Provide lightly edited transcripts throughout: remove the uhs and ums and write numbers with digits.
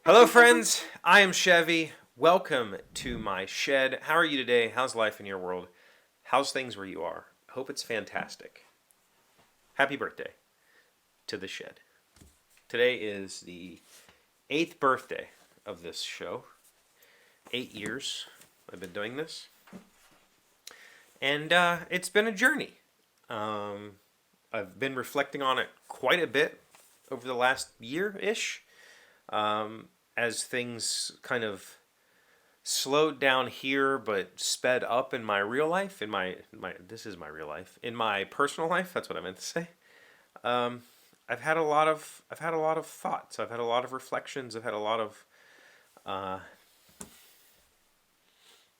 Hello, friends. I am Chevee. Welcome to my shed. How are you today? How's life in your world? How's things where you are? I hope it's fantastic. Happy birthday to the shed. Today is the 8th birthday of this show. 8 years I've been doing this. And it's been a journey. I've been reflecting on it quite a bit over the last year-ish. As things kind of slowed down here but sped up in my real life, this is my real life, in my personal life, that's what I meant to say. I've had a lot of thoughts, I've had a lot of reflections, I've had a lot of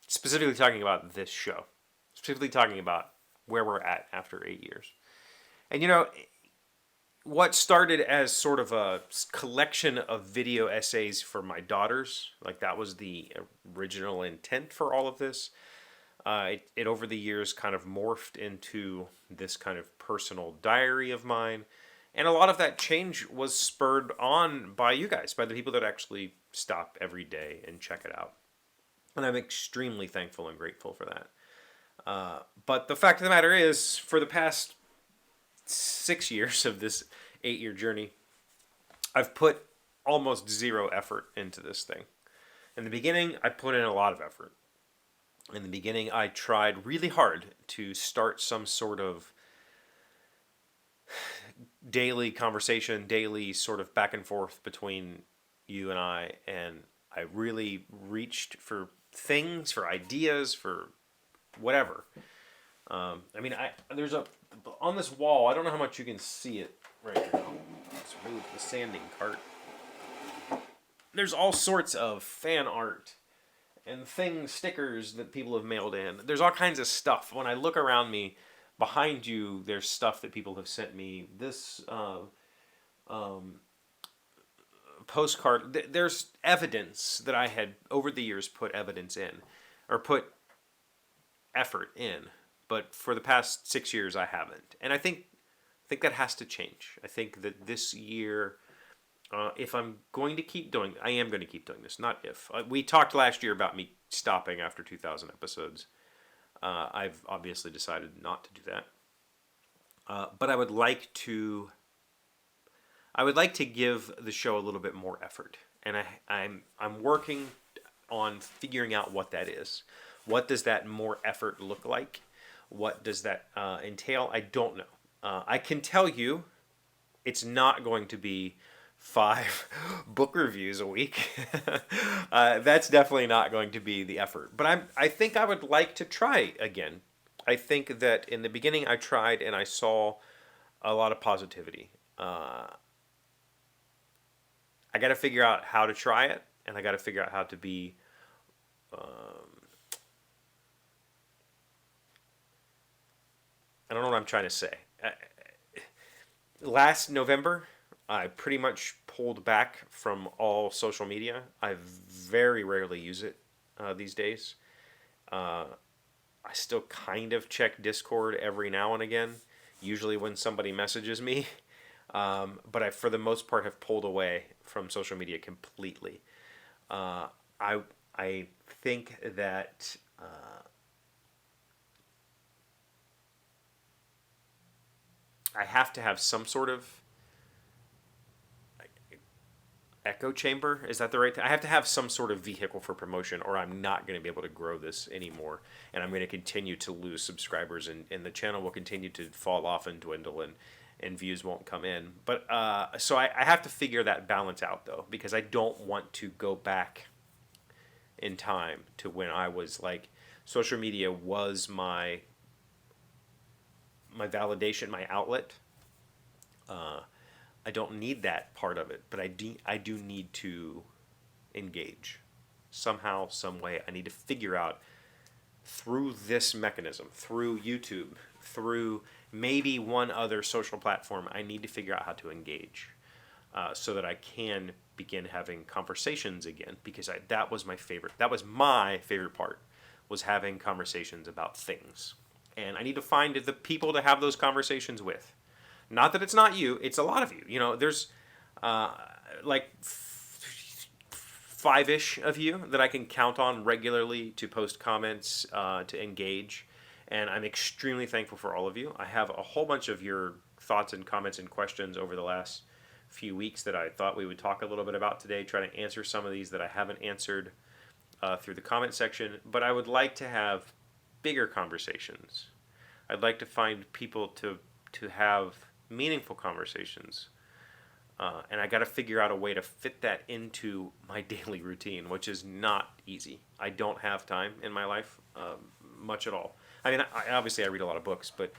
specifically talking about this show, specifically talking about where we're at after 8 years. And what started as sort of a collection of video essays for my daughters, like that was the original intent for all of this. It over the years kind of morphed into this kind of personal diary of mine. And a lot of that change was spurred on by you guys, by the people that actually stop every day and check it out. And I'm extremely thankful and grateful for that. But the fact of the matter is, for the past 6 years of this 8-year journey, I've put almost zero effort into this thing. In the beginning, I put in a lot of effort. In the beginning, I tried really hard to start some sort of daily conversation, daily sort of back and forth between you and I really reached for things, for ideas, for whatever. There's on this wall, I don't know how much you can see it right now. Let's move the sanding cart. There's all sorts of fan art and stickers that people have mailed in. There's all kinds of stuff. When I look around me, behind you, there's stuff that people have sent me. This postcard, there's evidence that I had, over the years, put evidence in, or put effort in. But for the past 6 years, I haven't. And I think that has to change. I think that this year, if I'm going to keep doing, I am going to keep doing this, not if. We talked last year about me stopping after 2,000 episodes. I've obviously decided not to do that. But I would like to give the show a little bit more effort. And I'm working on figuring out what that is. What does that more effort look like? What does that entail? I don't know. I can tell you it's not going to be 5 book reviews a week. That's definitely not going to be the effort. But I think I would like to try again. I think that in the beginning I tried and I saw a lot of positivity. I got to figure out how to try it, and I got to figure out how to be I don't know what I'm trying to say. Last November, I pretty much pulled back from all social media. I very rarely use it these days. I still kind of check Discord every now and again, usually when somebody messages me. But I, for the most part, have pulled away from social media completely. I think that I have to have some sort of echo chamber. Is that the right thing? I have to have some sort of vehicle for promotion, or I'm not going to be able to grow this anymore. And I'm going to continue to lose subscribers, and the channel will continue to fall off and dwindle, and views won't come in. But so I have to figure that balance out, though, because I don't want to go back in time to when I was like, social media was my validation, my outlet. I don't need that part of it, but I do need to engage somehow, some way. I need to figure out through this mechanism, through YouTube, through maybe one other social platform. I need to figure out how to engage so that I can begin having conversations again, because that was my favorite part, was having conversations about things. And I need to find the people to have those conversations with. Not that it's not you, it's a lot of you. There's like five-ish of you that I can count on regularly to post comments, to engage, and I'm extremely thankful for all of you. I have a whole bunch of your thoughts and comments and questions over the last few weeks that I thought we would talk a little bit about today, try to answer some of these that I haven't answered through the comment section, but I would like to have bigger conversations. I'd like to find people to have meaningful conversations. And I got to figure out a way to fit that into my daily routine, which is not easy. I don't have time in my life much at all. I mean, obviously I read a lot of books, but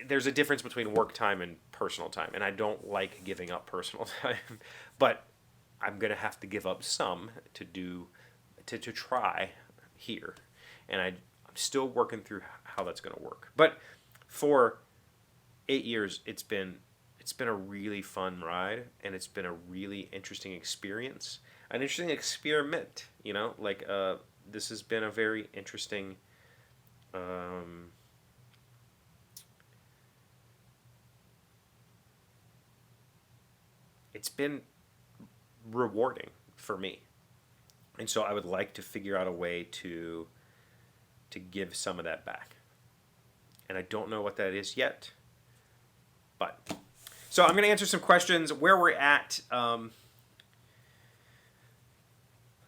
there's a difference between work time and personal time, and I don't like giving up personal time. But I'm going to have to give up some to try here. And I'm still working through how that's going to work. But for 8 years, it's been a really fun ride, and it's been a really interesting experience, an interesting experiment. Like this has been a very interesting. It's been rewarding for me, and so I would like to figure out a way to give some of that back, and I don't know what that is yet, but. So I'm going to answer some questions where we're at.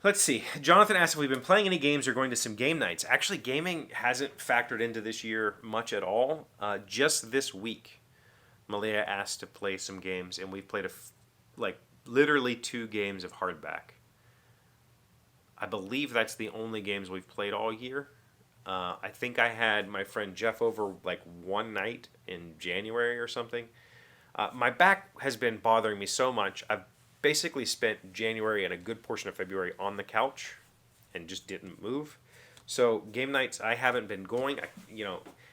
Let's see. Jonathan asked if we've been playing any games or going to some game nights. Actually, gaming hasn't factored into this year much at all. Just this week, Malia asked to play some games, and we've played literally 2 games of hardback. I believe that's the only games we've played all year. I think I had my friend Jeff over one night in January or something. My back has been bothering me so much. I've basically spent January and a good portion of February on the couch and just didn't move. So game nights, I haven't been going.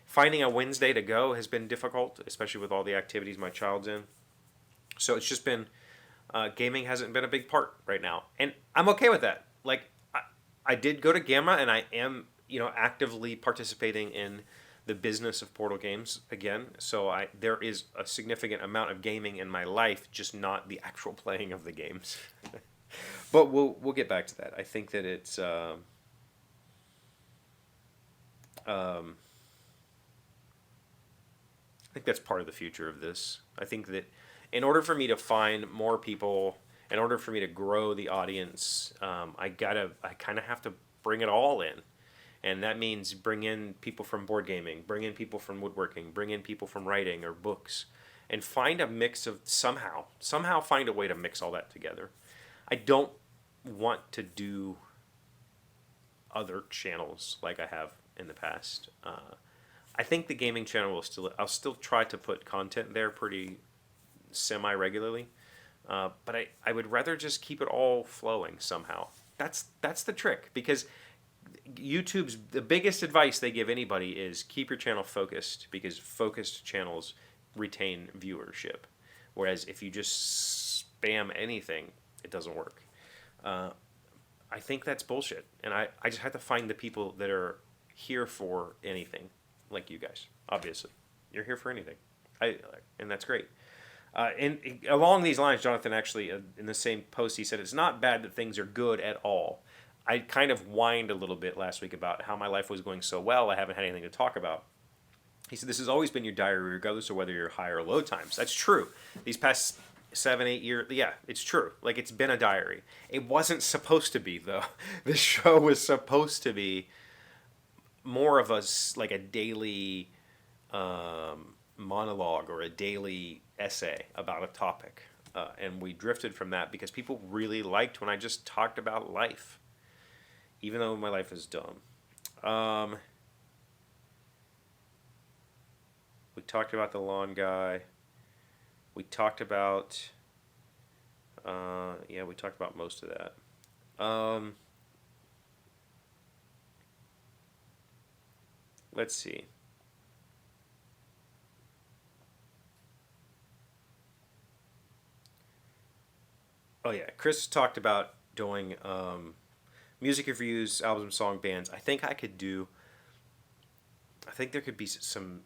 Finding a Wednesday to go has been difficult, especially with all the activities my child's in. So it's just been, gaming hasn't been a big part right now. And I'm okay with that. I did go to Gamma, and I am, actively participating in the business of Portal Games again, so there is a significant amount of gaming in my life, just not the actual playing of the games. But we'll get back to that. I think that it's I think that's part of the future of this. I think that in order for me to find more people, in order for me to grow the audience, I kind of have to bring it all in. And that means bring in people from board gaming, bring in people from woodworking, bring in people from writing or books, and find a mix of somehow find a way to mix all that together. I don't want to do other channels like I have in the past. I think the gaming channel I'll still try to put content there pretty semi-regularly, but I would rather just keep it all flowing somehow. That's the trick, because the biggest advice they give anybody is keep your channel focused, because focused channels retain viewership. Whereas if you just spam anything, it doesn't work. I think that's bullshit. And I just have to find the people that are here for anything, like you guys. Obviously, you're here for anything. And that's great. And along these lines, Jonathan actually, in the same post, he said, it's not bad that things are good at all. I kind of whined a little bit last week about how my life was going so well, I haven't had anything to talk about. He said, this has always been your diary, regardless of whether you're high or low times. That's true. These past 7-8 years, yeah, it's true. Like, it's been a diary. It wasn't supposed to be, though. This show was supposed to be more of a daily monologue or a daily essay about a topic. And we drifted from that because people really liked when I just talked about life, even though my life is dumb. We talked about the lawn guy. We talked about, we talked about most of that. Let's see. Oh yeah, Chris talked about doing music reviews, albums, song, bands. I think there could be some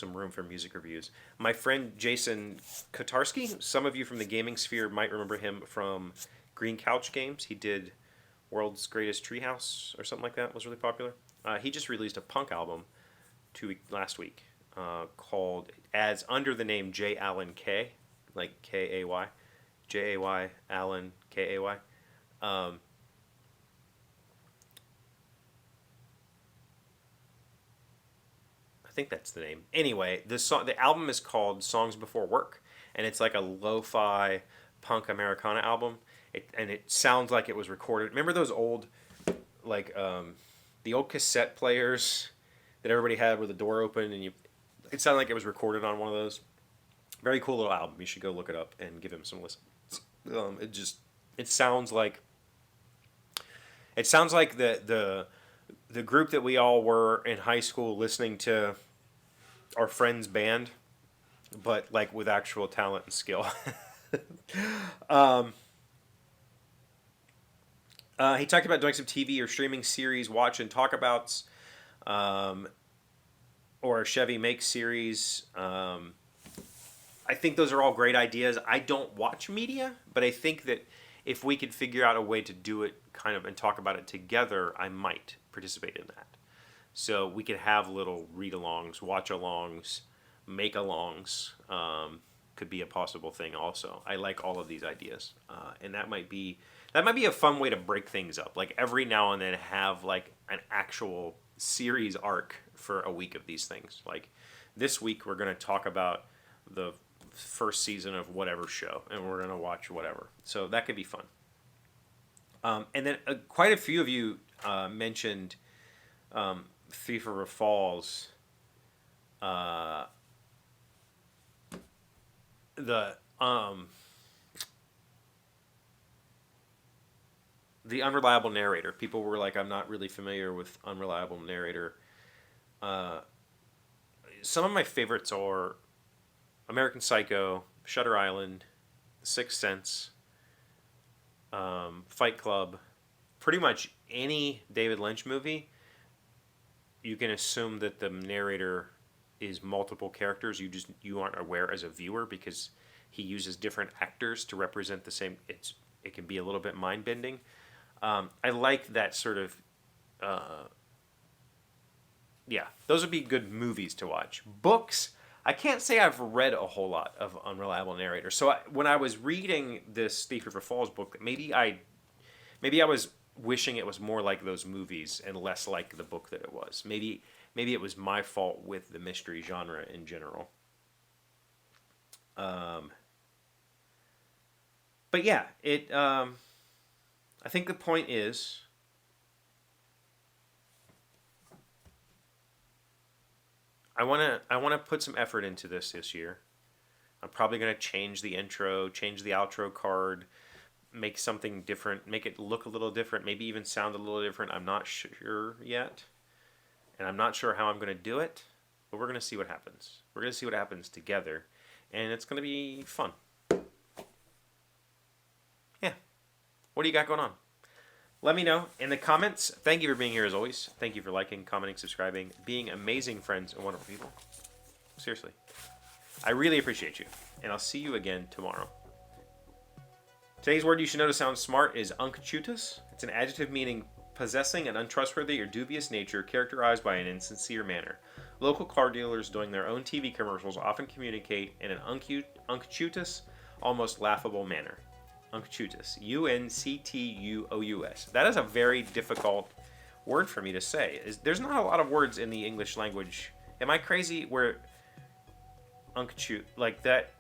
room for music reviews. My friend Jason Kotarski, some of you from the gaming sphere might remember him from Green Couch Games. He did World's Greatest Treehouse or something like that. Was really popular. He just released a punk album last week called as under the name J. Allen K, like Kay, Jay Allen Kay. Um, I think that's the name. Anyway, the album is called Songs Before Work, and it's like a lo-fi punk Americana album. It sounds like it was recorded. Remember those old, like the old cassette players that everybody had with the door open, and it sounded like it was recorded on one of those. Very cool little album. You should go look it up and give him some listens. It sounds like the group that we all were in high school listening to our friend's band, but like with actual talent and skill. He talked about doing some TV or streaming series, watch and talk abouts, or a Chevee Make series. I think those are all great ideas. I don't watch media, but I think that if we could figure out a way to do it kind of and talk about it together, I might participate in that. So we could have little read-alongs, watch-alongs, make-alongs. Could be a possible thing also. I like all of these ideas. And that might be a fun way to break things up. Like every now and then have like an actual series arc for a week of these things. Like this week we're going to talk about the first season of whatever show, and we're going to watch whatever. So that could be fun. And then quite a few of you mentioned Thief River Falls. The Unreliable Narrator. People were like, I'm not really familiar with Unreliable Narrator. Some of my favorites are American Psycho, Shutter Island, The Sixth Sense, Fight Club. Pretty much any David Lynch movie, you can assume that the narrator is multiple characters. You aren't aware as a viewer because he uses different actors to represent the same. It can be a little bit mind bending. I like that sort of. Yeah, those would be good movies to watch. Books, I can't say I've read a whole lot of Unreliable Narrator. So when I was reading this Thief River Falls book, maybe I was wishing it was more like those movies and less like the book that it was. Maybe it was my fault with the mystery genre in general. But yeah, I think the point is, I wanna put some effort into this year. I'm probably gonna change the intro, change the outro card, make something different, make it look a little different, maybe even sound a little different. I'm not sure yet, and I'm not sure how I'm gonna do it, but we're gonna see what happens. We're gonna see what happens together, and it's gonna be fun. Yeah. What do you got going on? Let me know in the comments. Thank you for being here as always. Thank you for liking, commenting, subscribing, being amazing friends and wonderful people. Seriously. I really appreciate you. And I'll see you again tomorrow. Today's word you should know to sound smart is unctuous. It's an adjective meaning possessing an untrustworthy or dubious nature characterized by an insincere manner. Local car dealers doing their own TV commercials often communicate in an unctuous, almost laughable manner. Unctuous. Unctuous. That is a very difficult word for me to say. There's not a lot of words in the English language. Am I crazy where unctuous, like that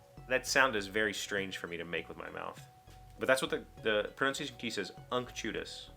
sound is very strange for me to make with my mouth. But that's what the pronunciation key says, unctuous.